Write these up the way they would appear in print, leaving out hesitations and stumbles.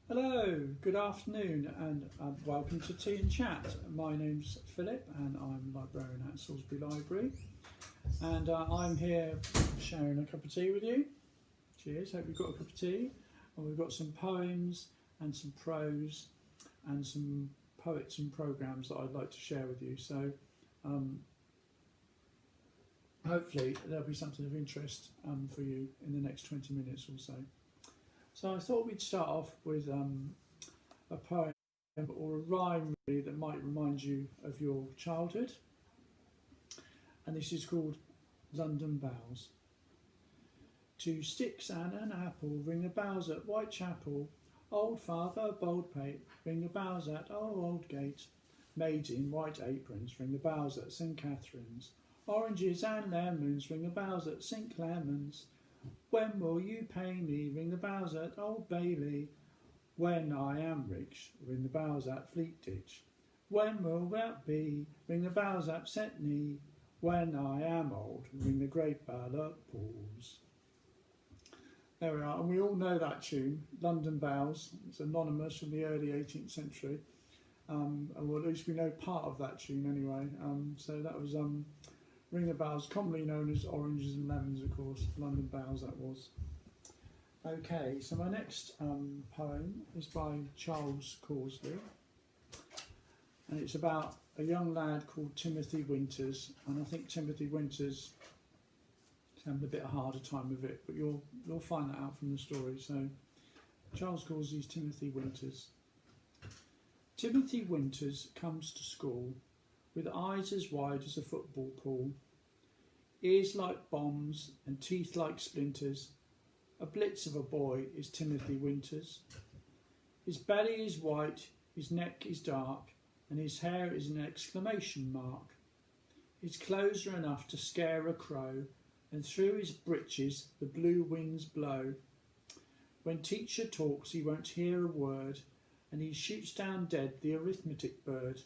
Hello, good afternoon, and welcome to Tea and Chat. My name's Philip, and I'm librarian at Salisbury Library, and I'm here sharing a cup of tea with you. Cheers, hope you've got a cup of tea. And we've got some poems and some prose and some poets and programmes that I'd like to share with you. So hopefully there'll be something of interest for you in the next 20 minutes or so. So I thought we'd start off with a poem or a rhyme really that might remind you of your childhood. And this is called London Bells. 2 sticks and an apple ring the bells at Whitechapel. Old Father Baldpate ring the bells at Old Gate. Maids in white aprons ring the bells at St Catherine's. Oranges and lemons ring the bells at St Clement's. When will you pay me? Ring the bells at Old Bailey. When I am rich, ring the bells at Fleet Ditch. When will that be? Ring the bells at Setney. When I am old, ring the great bell at Paul's. There we are, and we all know that tune, London Bells. It's anonymous from the early 18th century. Or at least we know part of that tune anyway. So that was Ring the Bells, commonly known as Oranges and Lemons, of course. London Bells, that was. Okay, so my next poem is by Charles Causley, and it's about a young lad called Timothy Winters, and I think Timothy Winters is having a bit of a harder time with it, but you'll find that out from the story. So Charles Causley's Timothy Winters. Timothy Winters comes to school with eyes as wide as a football pool, ears like bombs and teeth like splinters. A blitz of a boy is Timothy Winters. His belly is white, his neck is dark, and his hair is an exclamation mark. His clothes are enough to scare a crow, and through his breeches the blue winds blow. When teacher talks he won't hear a word, and he shoots down dead the arithmetic bird.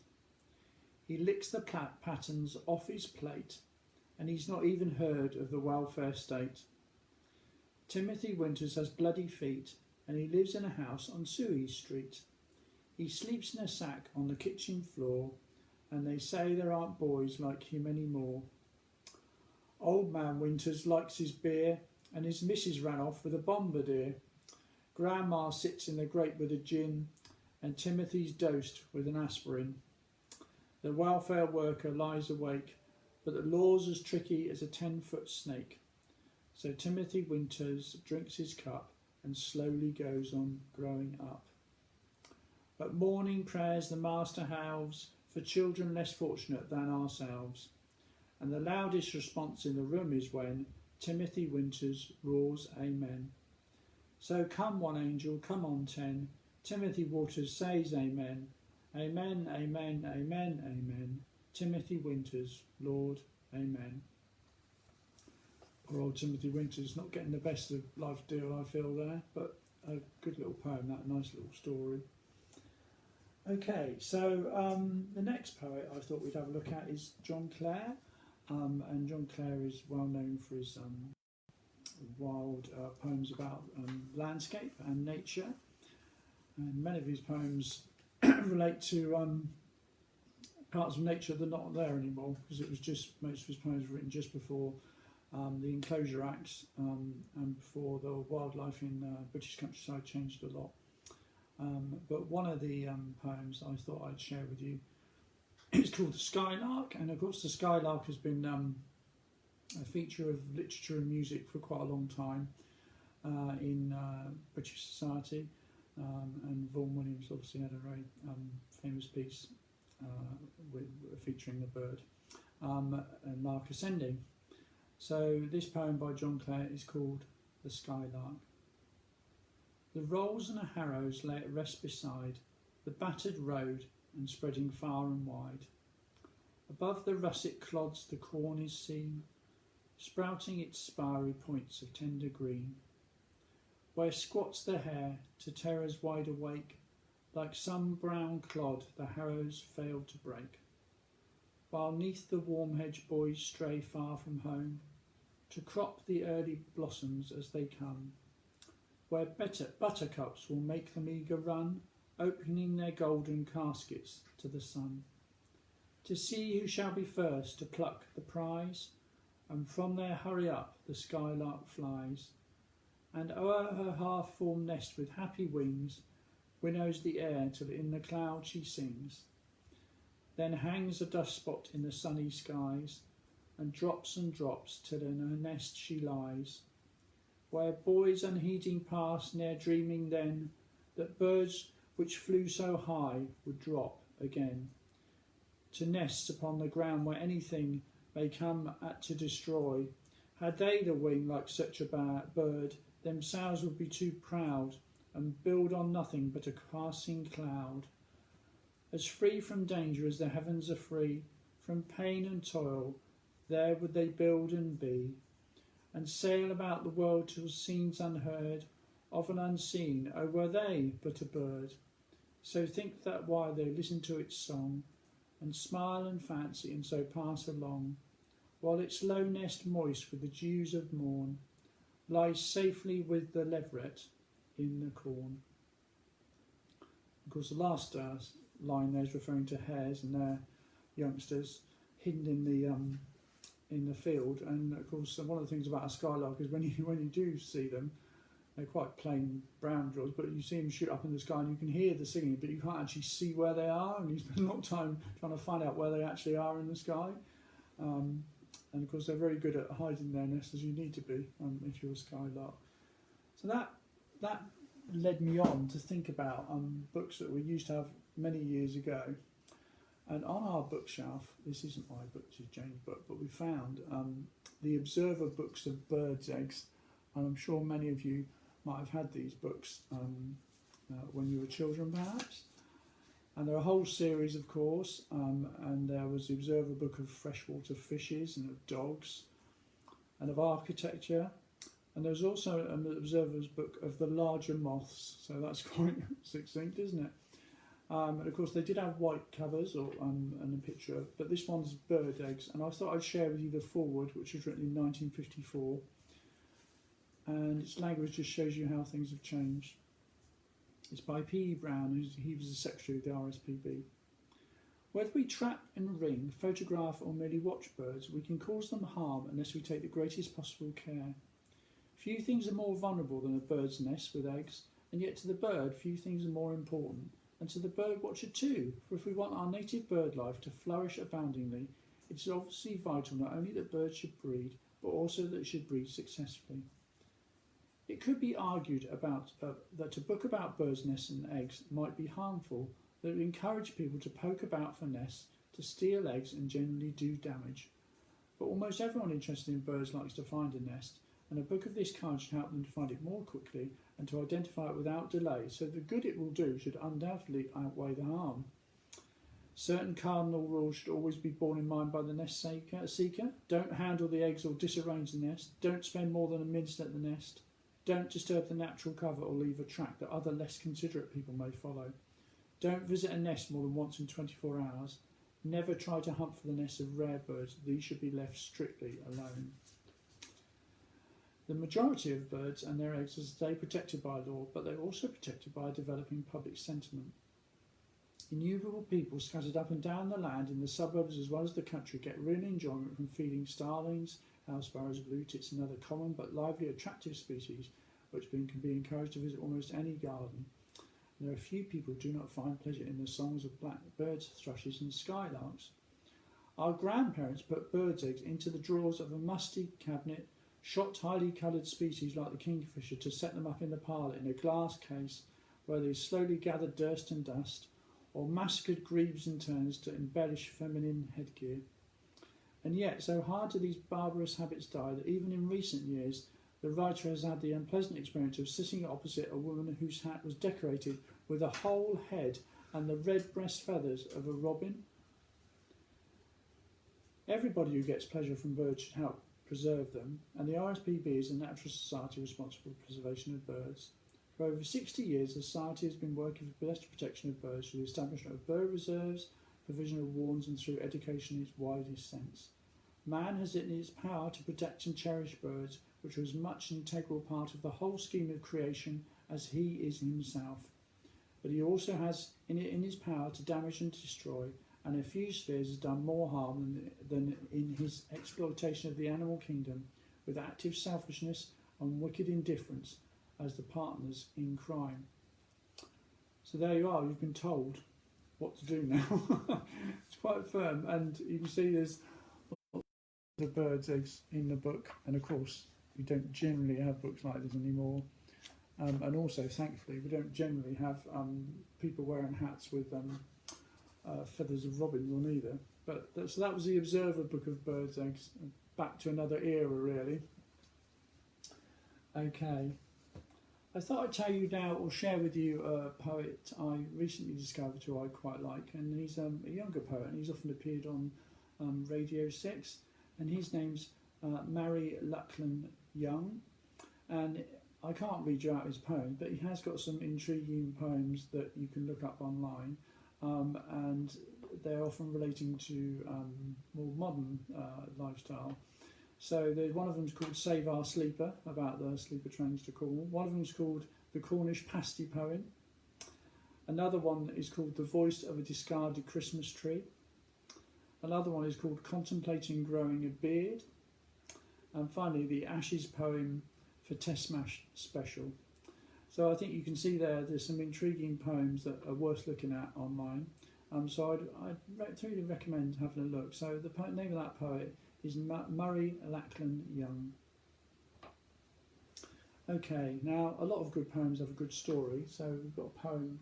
He licks the patterns off his plate, and he's not even heard of the welfare state. Timothy Winters has bloody feet, and he lives in a house on Suey Street. He sleeps in a sack on the kitchen floor, and they say there aren't boys like him anymore. Old man Winters likes his beer, and his missus ran off with a bombardier. Grandma sits in the grate with a gin, and Timothy's dosed with an aspirin. The welfare worker lies awake, but the law's as tricky as a 10-foot snake. So Timothy Winters drinks his cup and slowly goes on growing up. At morning prayers the master howls for children less fortunate than ourselves, and the loudest response in the room is when Timothy Winters roars amen. So come one angel, come on 10, Timothy Waters says amen. Amen, amen, amen, amen. Timothy Winters, Lord, amen. Poor old Timothy Winters, not getting the best of life deal, I feel there, but a good little poem, that nice little story. Okay, so the next poet I thought we'd have a look at is John Clare, and John Clare is well known for his wild poems about landscape and nature, and many of his poems relate to parts of nature that are not there anymore, because it was just, most of his poems were written just before the Enclosure Acts and before the wildlife in British countryside changed a lot. But one of the poems I thought I'd share with you is called The Skylark, and of course the Skylark has been a feature of literature and music for quite a long time in British society, and Vaughan Williams obviously had a very famous piece featuring the bird, and Lark Ascending. So this poem by John Clare is called The Skylark. The rolls and the harrows lay at rest beside the battered road and spreading far and wide. Above the russet clods the corn is seen, sprouting its spiry points of tender green, where squats the hare to terrors wide awake, like some brown clod the harrows failed to break, while neath the warm hedge boys stray far from home, to crop the early blossoms as they come. where buttercups will make them eager run, opening their golden caskets to the sun, to see who shall be first to pluck the prize, and from their hurry up the skylark flies, and o'er her half-formed nest with happy wings winnows the air till in the cloud she sings, then hangs a dust spot in the sunny skies, and drops till in her nest she lies, where boys unheeding pass, ne'er dreaming then that birds which flew so high would drop again, to nest upon the ground where anything may come at to destroy. Had they the wing like such a bird, themselves would be too proud, and build on nothing but a passing cloud. As free from danger as the heavens are free, from pain and toil, there would they build and be, and sail about the world till scenes unheard, often unseen, oh were they but a bird. So think that while they listen to its song, and smile and fancy, and so pass along, while its low nest moist with the dews of morn lies safely with the leveret in the corn. Of course, the last line there is referring to hares and their youngsters hidden in the field. And of course, one of the things about a skylark is when you do see them, they're quite plain brown draws, but you see them shoot up in the sky and you can hear the singing, but you can't actually see where they are, and you spend a lot of time trying to find out where they actually are in the sky. And of course, they're very good at hiding their nests, as you need to be if you're a skylark. So that led me on to think about books that we used to have many years ago. And on our bookshelf, this isn't my book, this is Jane's book, but we found the Observer books of birds' eggs. And I'm sure many of you might have had these books when you were children, perhaps. And there are a whole series, of course, and there was the Observer book of freshwater fishes and of dogs and of architecture. And there's also an Observer's book of the larger moths, so that's quite succinct, isn't it? And of course, they did have white covers and a picture, but this one's bird eggs. And I thought I'd share with you the foreword, which was written in 1954. And its language just shows you how things have changed. It's by P.E. Brown, he was the secretary of the RSPB. Whether we trap and ring, photograph or merely watch birds, we can cause them harm unless we take the greatest possible care. Few things are more vulnerable than a bird's nest with eggs, and yet to the bird few things are more important, and to the bird watcher too, for if we want our native bird life to flourish aboundingly, it is obviously vital not only that birds should breed, but also that they should breed successfully. It could be argued that a book about birds' nests and eggs might be harmful, that it would encourage people to poke about for nests, to steal eggs and generally do damage. But almost everyone interested in birds likes to find a nest, and a book of this kind should help them to find it more quickly and to identify it without delay, so the good it will do should undoubtedly outweigh the harm. Certain cardinal rules should always be borne in mind by the nest seeker. Don't handle the eggs or disarrange the nest. Don't spend more than a minute at the nest. Don't disturb the natural cover or leave a track that other less considerate people may follow. Don't visit a nest more than once in 24 hours. Never try to hunt for the nests of rare birds. These should be left strictly alone. The majority of birds and their eggs are today protected by law, but they're also protected by a developing public sentiment. Innumerable people scattered up and down the land in the suburbs as well as the country get real enjoyment from feeding starlings, house sparrows, blue tits and other common but lively attractive species which can be encouraged to visit almost any garden. And there are few people who do not find pleasure in the songs of blackbirds, thrushes and skylarks. Our grandparents put birds' eggs into the drawers of a musty cabinet, shot highly coloured species like the kingfisher to set them up in the parlour in a glass case where they slowly gathered dirt and dust, or massacred grebes and terns to embellish feminine headgear. And yet, so hard do these barbarous habits die that even in recent years, the writer has had the unpleasant experience of sitting opposite a woman whose hat was decorated with a whole head and the red breast feathers of a robin. Everybody who gets pleasure from birds should help preserve them, and the RSPB is a natural society responsible for the preservation of birds. For over 60 years, the Society has been working for better protection of birds through the establishment of bird reserves, provision of warns and through education in its widest sense. Man has it in its power to protect and cherish birds, which was much an integral part of the whole scheme of creation as he is himself. But he also has in his power to damage and destroy, and a few spheres has done more harm than in his exploitation of the animal kingdom, with active selfishness and wicked indifference as the partners in crime. So there you are, you've been told what to do now. It's quite firm, and you can see there's the bird's eggs in the book, and of course we don't generally have books like this anymore, and also thankfully we don't generally have people wearing hats with feathers of robins on either. But so that was the Observer book of bird's eggs, back to another era really. Okay, I thought I'd tell you now, or share with you, a poet I recently discovered who I quite like, and he's a younger poet, and he's often appeared on Radio 6, and his name's Mary Luckland Young, and I can't read you out his poem, but he has got some intriguing poems that you can look up online, and they're often relating to more modern lifestyle. So there's one of them's called Save Our Sleeper, about the sleeper trains to Cornwall. One of them's called The Cornish Pasty Poem. Another one is called The Voice of a Discarded Christmas Tree. Another one is called Contemplating Growing a Beard. And finally, the Ashes poem for Test Match Special. So I think you can see there's some intriguing poems that are worth looking at online. So I'd really recommend having a look. So the name of that poet is Murray Lackland Young. Okay, now a lot of good poems have a good story, so we've got a poem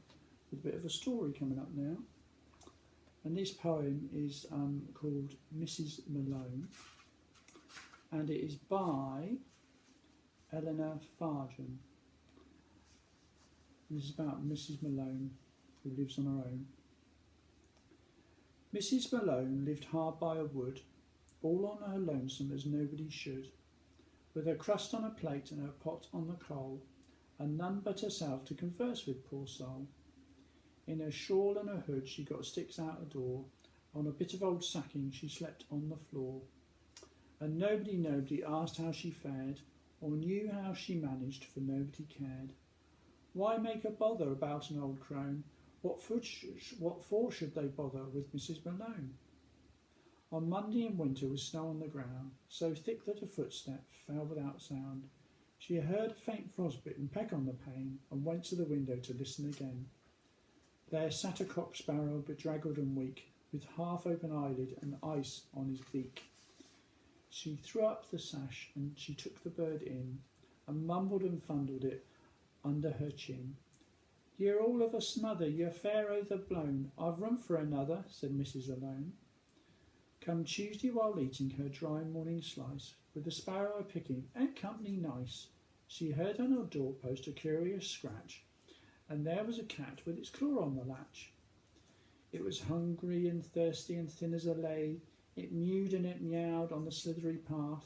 with a bit of a story coming up now. And this poem is called Mrs. Malone, and it is by Eleanor Fargen. This is about Mrs. Malone, who lives on her own. Mrs. Malone lived hard by a wood, all on her lonesome as nobody should, with her crust on a plate and her pot on the coal, and none but herself to converse with, poor soul. In her shawl and her hood she got sticks out the door, on a bit of old sacking she slept on the floor, and nobody asked how she fared, or knew how she managed, for nobody cared. Why make a bother about an old crone? What for should they bother with Mrs. Malone? On Monday in winter was snow on the ground, so thick that a footstep fell without sound. She heard a faint frostbitten peck on the pane, and went to the window to listen again. There sat a cock sparrow, bedraggled and weak, with half-open eyelid and ice on his beak. She threw up the sash, and she took the bird in, and mumbled and fondled it under her chin. You're all of a smother, you're fair overblown, I've room for another, said Mrs. Malone. Come Tuesday while eating her dry morning slice, with the sparrow a-picking, and company nice, she heard on her doorpost a curious scratch, and there was a cat with its claw on the latch. It was hungry and thirsty and thin as a lay, it mewed and it meowed on the slithery path.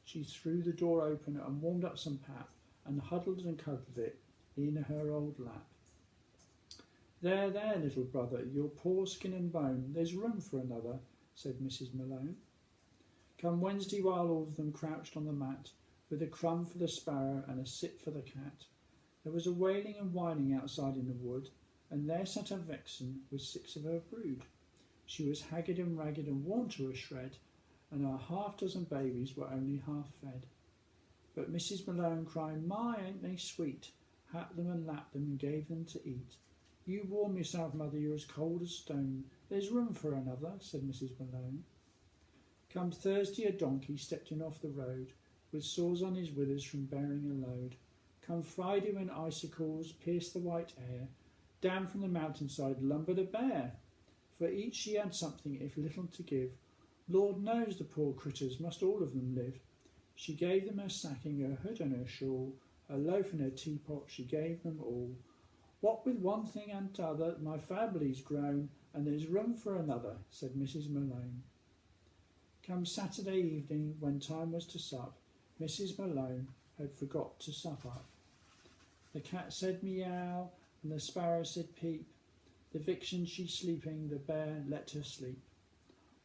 She threw the door open and warmed up some pap, and huddled and cuddled it in her old lap. There, little brother, you're poor skin and bone, there's room for another, said Mrs. Malone. Come Wednesday while all of them crouched on the mat, with a crumb for the sparrow and a sip for the cat. There was a wailing and whining outside in the wood, and there sat a vixen with 6 of her brood. She was haggard and ragged and worn to a shred, and her half-dozen babies were only half fed. But Mrs. Malone cried, My, ain't they sweet? Happed them and lapped them and gave them to eat. You warm yourself, mother, you're as cold as stone. There's room for another, said Mrs. Malone. Come Thursday a donkey stepped in off the road, with sores on his withers from bearing a load. Come Friday when icicles pierced the white air, down from the mountainside lumbered a bear. For each she had something, if little, to give. Lord knows the poor critters must all of them live. She gave them her sacking, her hood and her shawl, her loaf and her teapot, she gave them all. What with one thing and t'other, my family's grown, and there's room for another, said Mrs. Malone. Come Saturday evening, when time was to sup, Mrs. Malone had forgot to sup up. The cat said meow, and the sparrow said peep. The vixen she's sleeping, the bear let her sleep.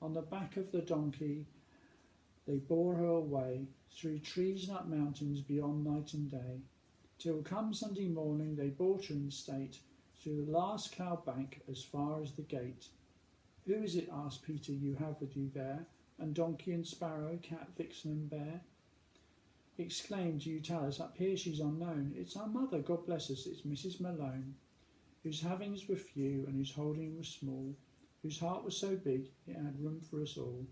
On the back of the donkey, They bore her away through trees and up mountains beyond night and day, till come Sunday morning they brought her in state through the last cloud bank as far as the gate. Who is it, asked Peter, you have with you there, and donkey and sparrow, cat, vixen and bear? Exclaimed, you tell us, up here she's unknown. It's our mother, God bless us, it's Mrs. Malone, whose havings were few and whose holding was small, whose heart was so big it had room for us all.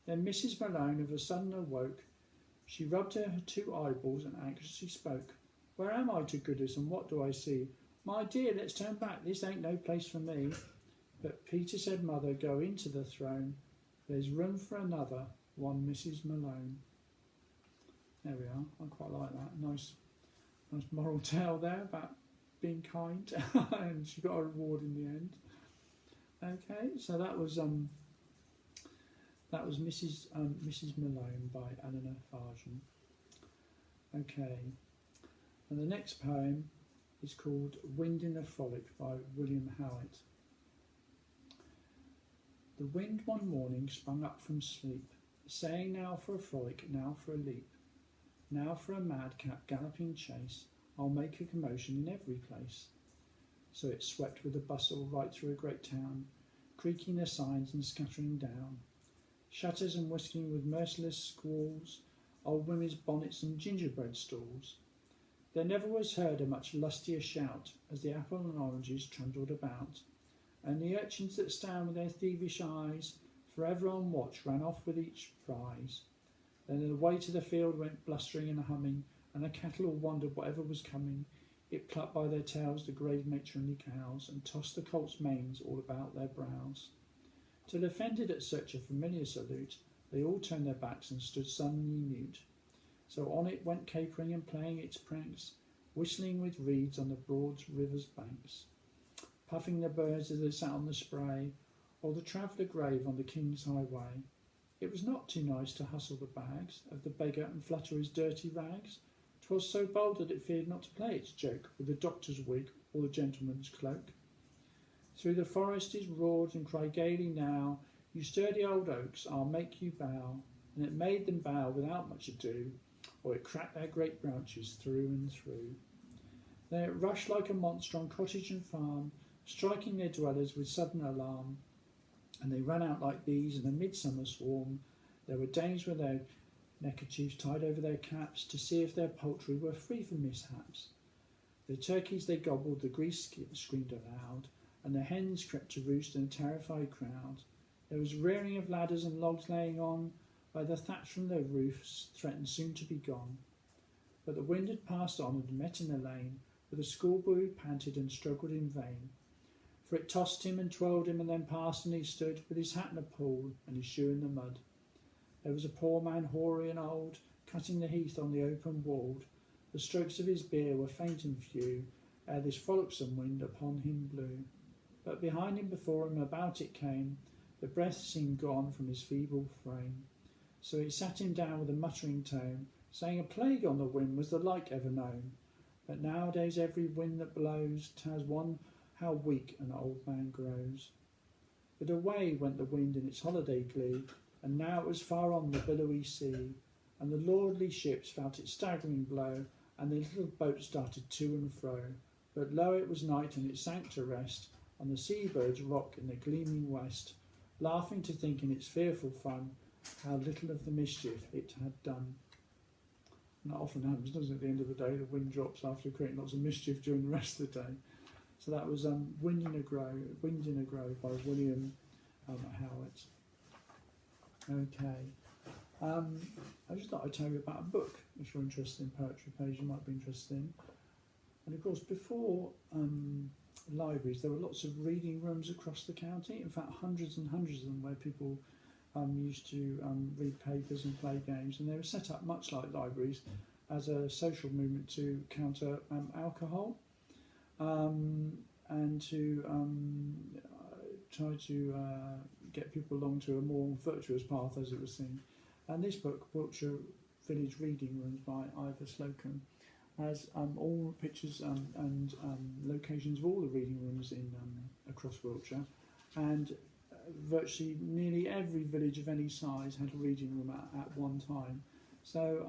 Then Mrs. Malone of a sudden awoke. She rubbed her two eyeballs and anxiously spoke. Where am I to goodness, and what do I see? My dear, let's turn back, this ain't no place for me. But Peter said, Mother, go into the throne. There's room for another, one Mrs. Malone. There we are, I quite like that. Nice moral tale there about being kind. And she got a reward in the end. Okay, so that was Mrs. Malone by Eleanor Fargen. Okay, and the next poem is called Wind in a Frolic by William Howitt. The wind one morning sprung up from sleep, saying now for a frolic, now for a leap, now for a madcap galloping chase, I'll make a commotion in every place. So it swept with a bustle right through a great town, creaking the signs and scattering down, shutters and whisking with merciless squalls, old women's bonnets and gingerbread stalls. There never was heard a much lustier shout as the apple and oranges trundled about, and the urchins that stand with their thievish eyes, forever on watch, ran off with each prize. Then away to the field went blustering and humming, and the cattle all wondered whatever was coming. It plucked by their tails the grave matronly cows, and tossed the colts' manes all about their brows. Till offended at such a familiar salute, they all turned their backs and stood suddenly mute. So on it went capering and playing its pranks, whistling with reeds on the broad river's banks, puffing the birds as they sat on the spray, or the traveller grave on the King's highway. It was not too nice to hustle the bags of the beggar and flutter his dirty rags. 'Twas so bold that it feared not to play its joke with the doctor's wig or the gentleman's cloak. Through the forest it roared and cried gaily, now, you sturdy old oaks, I'll make you bow. And it made them bow without much ado, or it cracked their great branches through and through. Then it rushed like a monster on cottage and farm, striking their dwellers with sudden alarm. And they ran out like bees in a midsummer swarm. There were dames with their neckerchiefs tied over their caps to see if their poultry were free from mishaps. The turkeys they gobbled, the geese screamed aloud, and the hens crept to roost in a terrified crowd. There was rearing of ladders and logs laying on, where the thatch from their roofs threatened soon to be gone. But the wind had passed on and met in the lane, where the schoolboy who panted and struggled in vain. For it tossed him and twirled him, and then passed, and he stood with his hat in a pool and his shoe in the mud. There was a poor man, hoary and old, cutting the heath on the open wold. The strokes of his beer were faint and few, ere this frolicsome wind upon him blew. But behind him, before him, about it came, the breath seemed gone from his feeble frame. So it sat him down with a muttering tone, saying a plague on the wind was the like ever known. But nowadays every wind that blows tells one how weak an old man grows. But away went the wind in its holiday glee, and now it was far on the billowy sea, and the lordly ships felt its staggering blow, and the little boat started to and fro. But lo, it was night, and it sank to rest on the seabird's rock in the gleaming west, laughing to think in its fearful fun how little of the mischief it had done. And that often happens, doesn't it? At the end of the day, the wind drops after creating lots of mischief during the rest of the day. So that was Wind in a Grove by William Howitt. Okay. I just thought I'd tell you about a book. If you're interested in poetry page, you might be interested in. And of course, before libraries, there were lots of reading rooms across the county. In fact, hundreds and hundreds of them, where people used to read papers and play games. And they were set up much like libraries as a social movement to counter alcohol. And to try to get people along to a more virtuous path, as it was seen. And this book, Wiltshire Village Reading Rooms by Ivor Slocum, has all pictures and locations of all the reading rooms in across Wiltshire, and virtually nearly every village of any size had a reading room at one time. So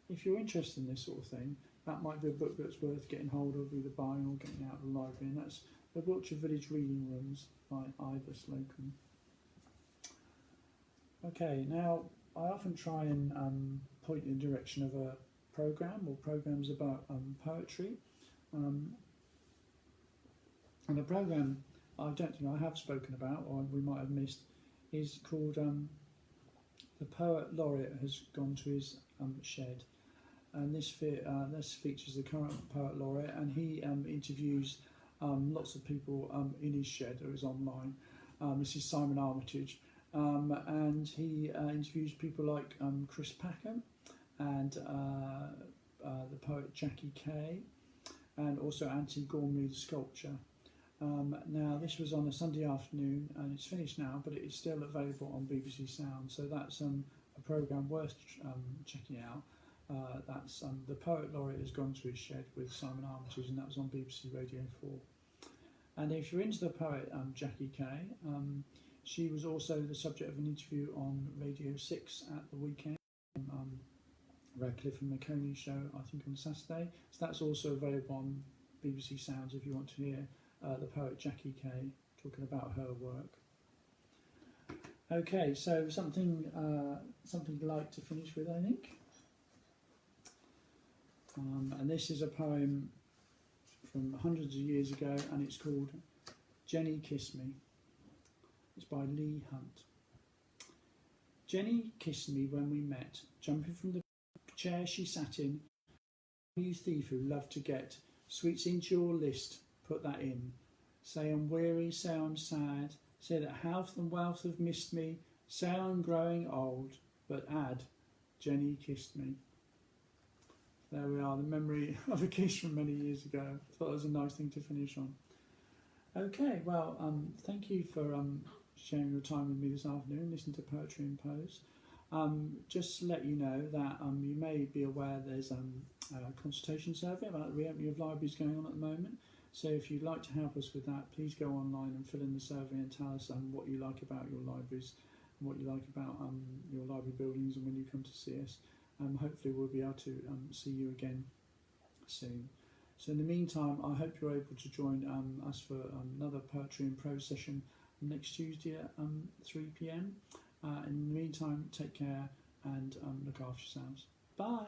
if you're interested in this sort of thing, that might be a book that's worth getting hold of, either buying or getting out of the library. And that's The Wiltshire Village Reading Rooms by Ivor Slocum. Okay, now I often try and point in the direction of a programme or programmes about poetry. And the programme I don't think I have spoken about, or we might have missed, is called The Poet Laureate Has Gone to His Shed. And this features the current Poet Laureate, and he interviews lots of people in his shed, or is online. This is Simon Armitage. And he interviews people like Chris Packham and the poet Jackie Kay, and also Anthony Gormley, the sculptor. Now, this was on a Sunday afternoon, and it's finished now, but it is still available on BBC Sound, so that's a programme worth checking out. That's The Poet Laureate Has Gone to His Shed with Simon Armitage, and that was on BBC Radio 4. And if you're into the poet Jackie Kay, she was also the subject of an interview on Radio 6 at the weekend, Radcliffe and Macaulay show, I think on Saturday. So that's also available on BBC Sounds if you want to hear the poet Jackie Kay talking about her work. Okay, so something light to finish with, I think. And this is a poem from hundreds of years ago, and it's called Jenny Kiss Me. It's by Leigh Hunt. Jenny kissed me when we met, jumping from the chair she sat in. You thief who love to get sweets into your list, put that in. Say I'm weary, say I'm sad, say that health and wealth have missed me, say I'm growing old, but add, Jenny kissed me. There we are, the memory of a kiss from many years ago. I thought it was a nice thing to finish on. Okay, well, thank you for sharing your time with me this afternoon, listening to Poetry and Prose. Just to let you know that you may be aware there's a consultation survey about the reopening of libraries going on at the moment. So if you'd like to help us with that, please go online and fill in the survey and tell us what you like about your libraries and what you like about your library buildings, and when you come to see us. Hopefully we'll be able to see you again soon. So in the meantime, I hope you're able to join us for another Poetry and Prose session next Tuesday at 3 p.m. In the meantime, take care and look after yourselves. Bye!